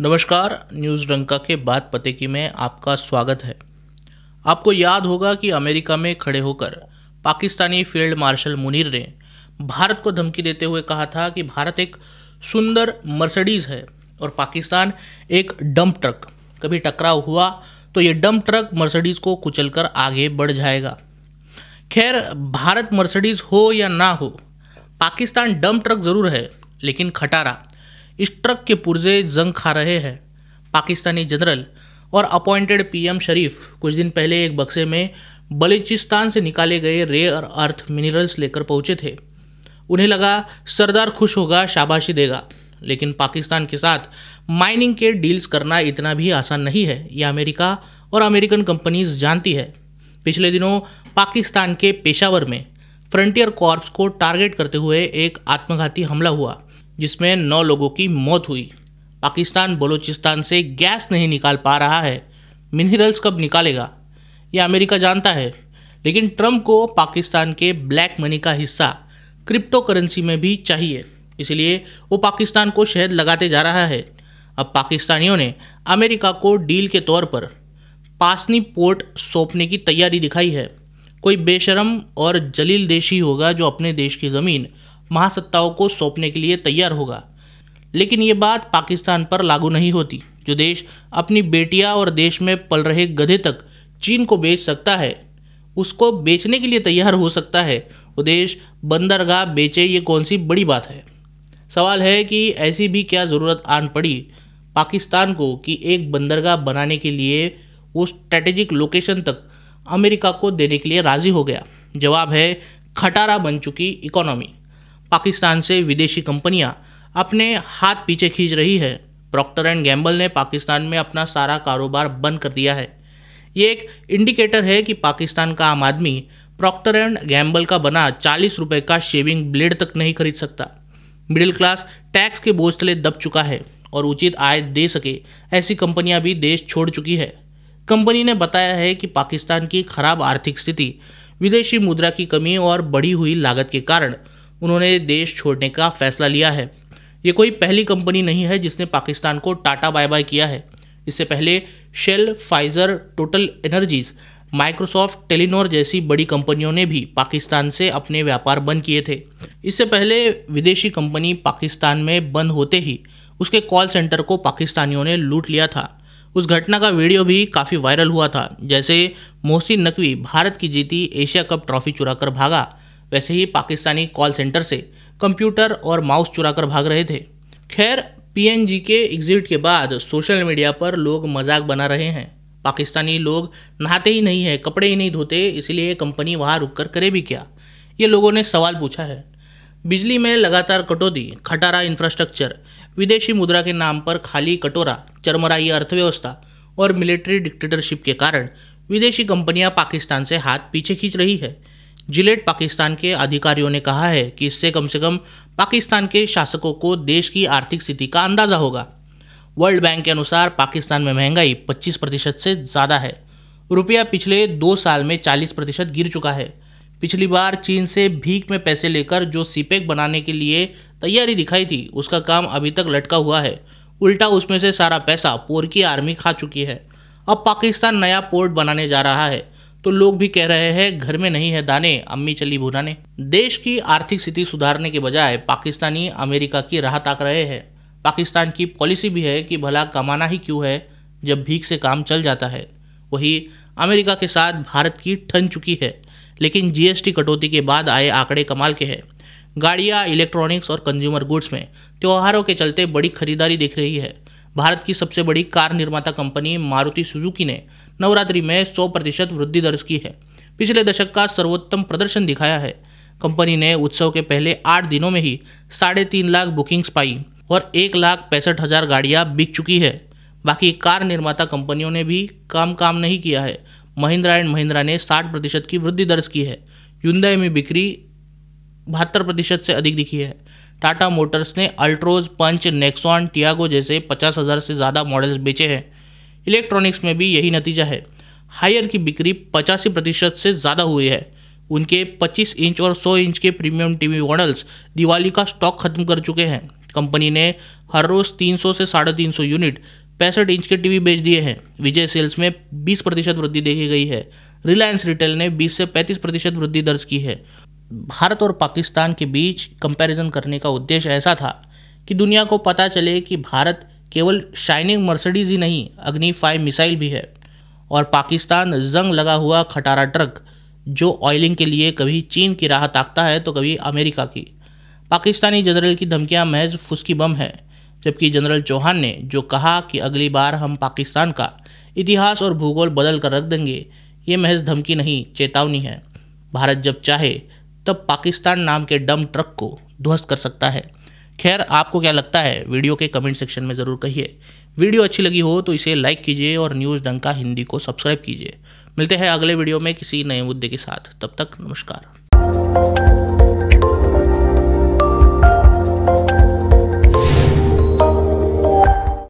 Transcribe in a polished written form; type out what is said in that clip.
नमस्कार। न्यूज़ डंका के बाद पते की में आपका स्वागत है। आपको याद होगा कि अमेरिका में खड़े होकर पाकिस्तानी फील्ड मार्शल मुनीर ने भारत को धमकी देते हुए कहा था कि भारत एक सुंदर मर्सिडीज है और पाकिस्तान एक डंप ट्रक। कभी टकराव हुआ तो ये डंप ट्रक मर्सिडीज को कुचलकर आगे बढ़ जाएगा। खैर, भारत मर्सिडीज हो या ना हो, पाकिस्तान डंप ट्रक ज़रूर है, लेकिन खटारा। इस ट्रक के पुर्जे जंग खा रहे हैं। पाकिस्तानी जनरल और अपॉइंटेड पीएम शरीफ कुछ दिन पहले एक बक्से में बलूचिस्तान से निकाले गए रेयर अर्थ मिनरल्स लेकर पहुंचे थे। उन्हें लगा सरदार खुश होगा, शाबाशी देगा। लेकिन पाकिस्तान के साथ माइनिंग के डील्स करना इतना भी आसान नहीं है, यह अमेरिका और अमेरिकन कंपनीज जानती है। पिछले दिनों पाकिस्तान के पेशावर में फ्रंटियर कॉर्प्स को टारगेट करते हुए एक आत्मघाती हमला हुआ, जिसमें 9 लोगों की मौत हुई। पाकिस्तान बलूचिस्तान से गैस नहीं निकाल पा रहा है, मिनरल्स कब निकालेगा यह अमेरिका जानता है। लेकिन ट्रंप को पाकिस्तान के ब्लैक मनी का हिस्सा क्रिप्टो करेंसी में भी चाहिए, इसलिए वो पाकिस्तान को शहद लगाते जा रहा है। अब पाकिस्तानियों ने अमेरिका को डील के तौर पर पासनी पोर्ट सौंपने की तैयारी दिखाई है। कोई बेशरम और जलील देश ही होगा जो अपने देश की ज़मीन महासत्ताओं को सौंपने के लिए तैयार होगा। लेकिन ये बात पाकिस्तान पर लागू नहीं होती। जो देश अपनी बेटियां और देश में पल रहे गधे तक चीन को बेच सकता है, उसको बेचने के लिए तैयार हो सकता है, वो देश बंदरगाह बेचे, ये कौन सी बड़ी बात है। सवाल है कि ऐसी भी क्या ज़रूरत आन पड़ी पाकिस्तान को कि एक बंदरगाह बनाने के लिए वो स्ट्रेटेजिक लोकेशन तक अमेरिका को देने के लिए राज़ी हो गया। जवाब है खटारा बन चुकी इकोनॉमी। पाकिस्तान से विदेशी कंपनियां अपने हाथ पीछे खींच रही है। प्रॉक्टर एंड गैम्बल ने पाकिस्तान में अपना सारा कारोबार बंद कर दिया है। ये एक इंडिकेटर है कि पाकिस्तान का आम आदमी प्रॉक्टर एंड गैम्बल का बना 40 रुपये का शेविंग ब्लेड तक नहीं खरीद सकता। मिडिल क्लास टैक्स के बोझ तले दब चुका है और उचित आय दे सके ऐसी कंपनियां भी देश छोड़ चुकी है। कंपनी ने बताया है कि पाकिस्तान की खराब आर्थिक स्थिति, विदेशी मुद्रा की कमी और बढ़ी हुई लागत के कारण उन्होंने देश छोड़ने का फैसला लिया है। ये कोई पहली कंपनी नहीं है जिसने पाकिस्तान को टाटा बाय बाय किया है। इससे पहले Shell, Pfizer, Total Energies, Microsoft, Telenor जैसी बड़ी कंपनियों ने भी पाकिस्तान से अपने व्यापार बंद किए थे। इससे पहले विदेशी कंपनी पाकिस्तान में बंद होते ही उसके कॉल सेंटर को पाकिस्तानियों ने लूट लिया था। उस घटना का वीडियो भी काफ़ी वायरल हुआ था। जैसे मोहसिन नकवी भारत की जीती एशिया कप ट्रॉफी चुराकर भागा, वैसे ही पाकिस्तानी कॉल सेंटर से कंप्यूटर और माउस चुराकर भाग रहे थे। खैर, पीएनजी के एग्जिट के बाद सोशल मीडिया पर लोग मजाक बना रहे हैं। पाकिस्तानी लोग नहाते ही नहीं है, कपड़े ही नहीं धोते, इसलिए कंपनी वहाँ रुककर करे भी क्या, ये लोगों ने सवाल पूछा है। बिजली में लगातार कटौती, खटारा इंफ्रास्ट्रक्चर, विदेशी मुद्रा के नाम पर खाली कटोरा, चरमराई अर्थव्यवस्था और मिलिट्री डिक्टेटरशिप के कारण विदेशी कंपनियां पाकिस्तान से हाथ पीछे खींच रही है। जिलेट पाकिस्तान के अधिकारियों ने कहा है कि इससे कम से कम पाकिस्तान के शासकों को देश की आर्थिक स्थिति का अंदाज़ा होगा। वर्ल्ड बैंक के अनुसार पाकिस्तान में महंगाई 25% से ज़्यादा है। रुपया पिछले 2 साल में 40% गिर चुका है। पिछली बार चीन से भीख में पैसे लेकर जो सीपेक बनाने के लिए तैयारी दिखाई थी, उसका काम अभी तक लटका हुआ है। उल्टा उसमें से सारा पैसा पोर की आर्मी खा चुकी है। अब पाकिस्तान नया पोर्ट बनाने जा रहा है तो लोग भी कह रहे हैं घर में नहीं है दाने, अम्मी चली भुनाने। देश की आर्थिक स्थिति सुधारने के बजाय पाकिस्तानी अमेरिका की राह ताक रहे हैं। पाकिस्तान की पॉलिसी भी है कि भला कमाना ही क्यों है जब भीख से काम चल जाता है। वही अमेरिका के साथ भारत की ठन चुकी है। लेकिन जीएसटी कटौती के बाद आए आंकड़े कमाल के हैं। गाड़ियाँ, इलेक्ट्रॉनिक्स और कंज्यूमर गुड्स में त्योहारों के चलते बड़ी खरीदारी दिख रही है। भारत की सबसे बड़ी कार निर्माता कंपनी मारुति सुजुकी ने नवरात्रि में 100% वृद्धि दर्ज की है। पिछले दशक का सर्वोत्तम प्रदर्शन दिखाया है। कंपनी ने उत्सव के पहले 8 दिनों में ही 3.5 लाख बुकिंग्स पाई और 1,65,000 गाड़ियाँ बिक चुकी है। बाकी कार निर्माता कंपनियों ने भी काम नहीं किया है। महिंद्रा एंड महिंद्रा ने 60% की वृद्धि दर्ज की है। ह्युंडई में बिक्री 72% से अधिक दिखी है। टाटा मोटर्स ने अल्ट्रोज, पंच, नेक्सॉन, टियागो जैसे 50,000 से ज़्यादा मॉडल्स बेचे हैं। इलेक्ट्रॉनिक्स में भी यही नतीजा है। हायर की बिक्री 85% से ज़्यादा हुई है। उनके 25 इंच और 100 इंच के प्रीमियम टीवी मॉडल्स दिवाली का स्टॉक खत्म कर चुके हैं। कंपनी ने हर रोज 300 से 350 यूनिट 65 इंच के टीवी बेच दिए हैं। विजय सेल्स में 20% वृद्धि देखी गई है। रिलायंस रिटेल ने 20 से 35% वृद्धि दर्ज की है। भारत और पाकिस्तान के बीच कंपैरिजन करने का उद्देश्य ऐसा था कि दुनिया को पता चले कि भारत केवल शाइनिंग मर्सिडीज ही नहीं, अग्नि 5 मिसाइल भी है, और पाकिस्तान जंग लगा हुआ खटारा ट्रक जो ऑयलिंग के लिए कभी चीन की राह ताकता है तो कभी अमेरिका की। पाकिस्तानी जनरल की धमकियां महज फुसकी बम है, जबकि जनरल चौहान ने जो कहा कि अगली बार हम पाकिस्तान का इतिहास और भूगोल बदल कर रख देंगे, ये महज धमकी नहीं, चेतावनी है। भारत जब चाहे तब पाकिस्तान नाम के डम ट्रक को ध्वस्त कर सकता है। खैर, आपको क्या लगता है वीडियो के कमेंट सेक्शन में ज़रूर कहिए। वीडियो अच्छी लगी हो तो इसे लाइक कीजिए और न्यूज़ डंका हिंदी को सब्सक्राइब कीजिए। मिलते हैं अगले वीडियो में किसी नए मुद्दे के साथ। तब तक नमस्कार।